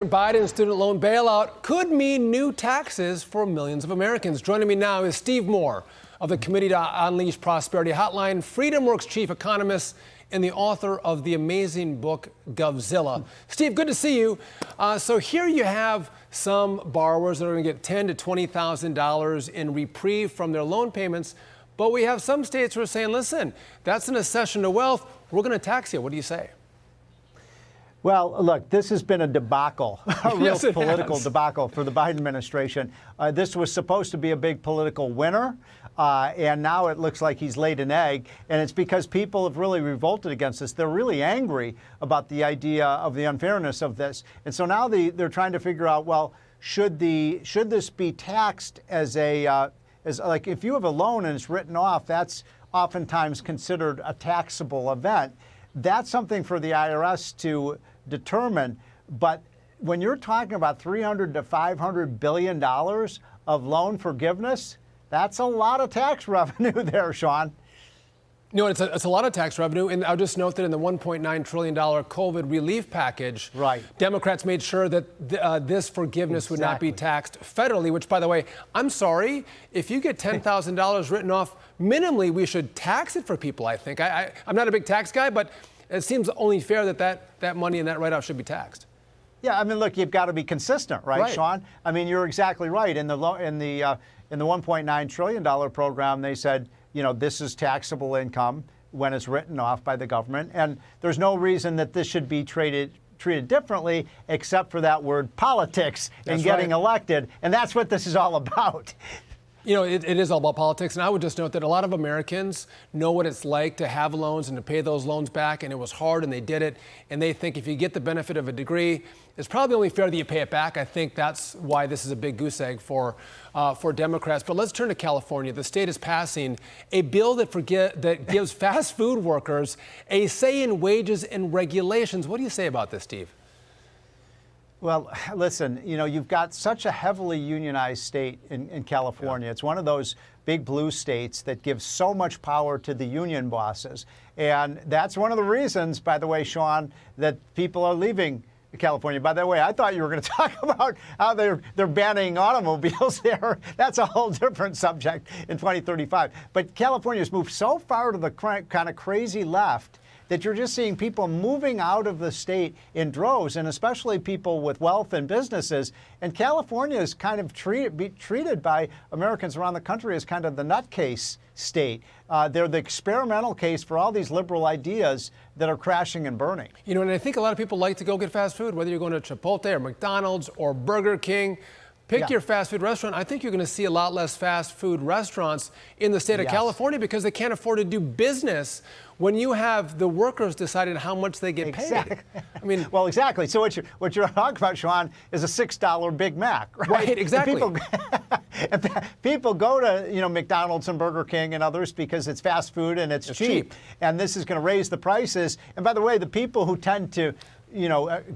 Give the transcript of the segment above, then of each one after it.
Biden's student loan bailout could mean new taxes for millions of Americans. Joining me now is Steve Moore of the Committee to Unleash Prosperity Hotline, FreedomWorks chief economist and the author of the amazing book, Govzilla. Steve, good to see you. So here you have some borrowers that are going to get $10,000 to $20,000 in reprieve from their loan payments. But we have some states who are saying, listen, that's an accession to wealth. We're going to tax you. What do you say? Well, look, this has been a debacle, a real Yes, political has. debacle for the Biden administration. This was supposed to be a big political winner, and now it looks like he's laid an egg. And it's because people have really revolted against this. They're really angry about the idea of the unfairness of this. And so now they're trying to figure out, well, should this be taxed as like if you have a loan and it's written off, that's oftentimes considered a taxable event. That's something for the IRS to determine. But when you're talking about $300 to $500 billion of loan forgiveness, that's a lot of tax revenue there, Sean. No, it's a lot of tax revenue. And I'll just note that in the $1.9 trillion COVID relief package, right, Democrats made sure that this forgiveness would not be taxed federally, which, by the way, I'm sorry, if you get $10,000 written off, minimally, we should tax it for people, I think. I'm not a big tax guy, but it seems only fair that money and that write-off should be taxed. Yeah, I mean, look, you've got to be consistent, right, Sean? I mean, you're exactly right. In the $1.9 trillion program, they said, you know, this is taxable income when it's written off by the government. And there's no reason that this should be treated differently except for that word politics and getting elected. And that's what this is all about. You know, it is all about politics. And I would just note that a lot of Americans know what it's like to have loans and to pay those loans back. And it was hard and they did it. And they think if you get the benefit of a degree, it's probably only fair that you pay it back. I think that's why this is a big goose egg for Democrats. But let's turn to California. The state is passing a bill that gives fast food workers a say in wages and regulations. What do you say about this, Steve? Well, listen, you know, you've got such a heavily unionized state in California. Yeah. It's one of those big blue states that gives so much power to the union bosses. And that's one of the reasons, by the way, Sean, that people are leaving California. By the way, I thought you were going to talk about how they're banning automobiles there. That's a whole different subject in 2035. But California's moved so far to the kind of crazy left that you're just seeing people moving out of the state in droves, and especially people with wealth and businesses. And California is kind of treated by Americans around the country as kind of the nutcase state. They're the experimental case for all these liberal ideas that are crashing and burning. You know, and I think a lot of people like to go get fast food, whether you're going to Chipotle or McDonald's or Burger King. Pick your fast food restaurant. I think you're going to see a lot less fast food restaurants in the state of California because they can't afford to do business when you have the workers deciding how much they get paid. I mean, well, exactly. So what you're talking about, Sean, is a $6 Big Mac, right? Right, exactly. People go to McDonald's and Burger King and others because it's fast food and it's cheap. And this is going to raise the prices. And by the way, the people who tend to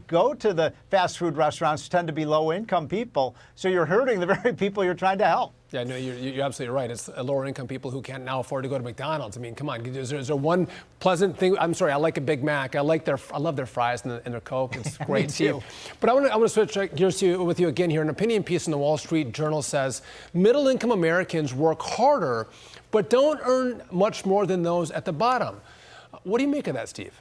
go to the fast food restaurants tend to be low-income people. So you're hurting the very people you're trying to help. Yeah, no, you're absolutely right. It's lower-income people who can't now afford to go to McDonald's. I mean, come on. Is there one pleasant thing? I'm sorry, I like a Big Mac. I love their fries and their Coke. It's great, Steve. But I want to switch gears with you again here. An opinion piece in the Wall Street Journal says middle-income Americans work harder, but don't earn much more than those at the bottom. What do you make of that, Steve?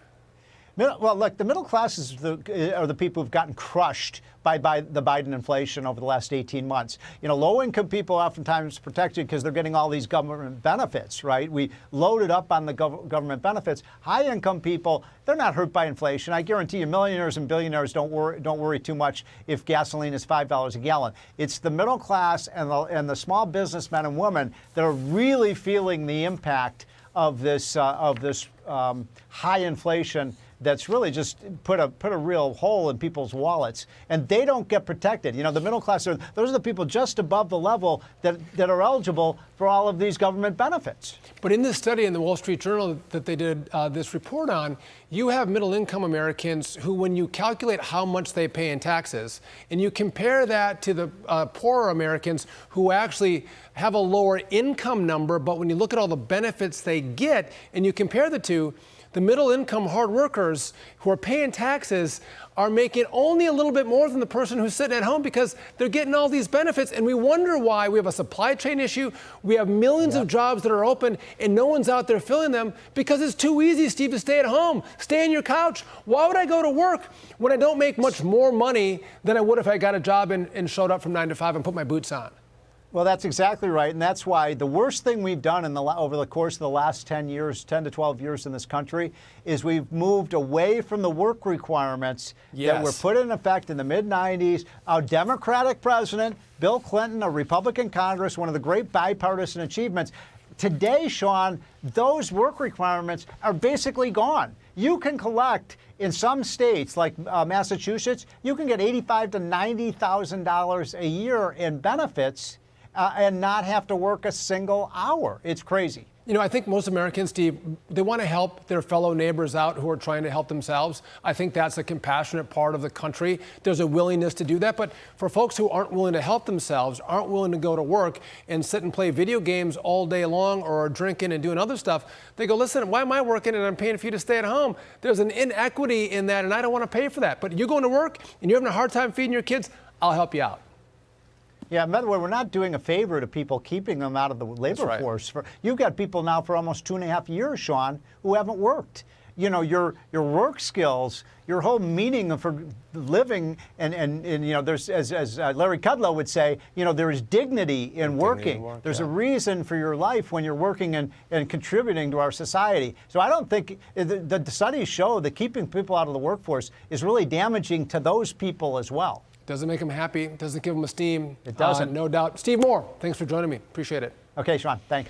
Well, look, the middle classes are the people who've gotten crushed by the Biden inflation over the last 18 months. You know, low-income people are oftentimes protected because they're getting all these government benefits, right? We loaded up on the government benefits. High-income people, they're not hurt by inflation. I guarantee you millionaires and billionaires don't worry too much if gasoline is $5 a gallon. It's the middle class and the small businessmen and women that are really feeling the impact of this high inflation that's really just put a real hole in people's wallets, and they don't get protected. You know, the middle class those are the people just above the level that are eligible for all of these government benefits. But in this study in the Wall Street Journal that they did this report on, you have middle-income Americans who, when you calculate how much they pay in taxes, and you compare that to the poorer Americans who actually have a lower income number, but when you look at all the benefits they get and you compare the two, the middle income hard workers who are paying taxes are making only a little bit more than the person who's sitting at home because they're getting all these benefits. And we wonder why we have a supply chain issue. We have millions of jobs that are open and no one's out there filling them because it's too easy, Steve, to stay at home, stay on your couch. Why would I go to work when I don't make much more money than I would if I got a job and showed up from 9 to 5 and put my boots on? Well, that's exactly right, and that's why the worst thing we've done over the course of the last 10 to 12 years in this country is we've moved away from the work requirements that were put in effect in the mid-'90s. Our Democratic president, Bill Clinton, a Republican Congress, one of the great bipartisan achievements. Today, Sean, those work requirements are basically gone. You can collect in some states like Massachusetts, you can get $85,000 to $90,000 a year in benefits and not have to work a single hour. It's crazy. You know, I think most Americans, Steve, they want to help their fellow neighbors out who are trying to help themselves. I think that's a compassionate part of the country. There's a willingness to do that. But for folks who aren't willing to help themselves, aren't willing to go to work and sit and play video games all day long or are drinking and doing other stuff, they go, listen, why am I working and I'm paying for you to stay at home? There's an inequity in that, and I don't want to pay for that. But you're going to work and you're having a hard time feeding your kids, I'll help you out. Yeah, by the way, we're not doing a favor to people keeping them out of the labor force. You've got people now for almost 2.5 years, Sean, who haven't worked. You know, your work skills, your whole meaning for living, and you know, there's as Larry Kudlow would say, you know, there is dignity in working. There's a reason for your life when you're working and contributing to our society. So I don't think the studies show that keeping people out of the workforce is really damaging to those people as well. Doesn't make them happy, doesn't give them esteem. It doesn't. No doubt. Steve Moore, thanks for joining me. Appreciate it. Okay, Sean, thanks.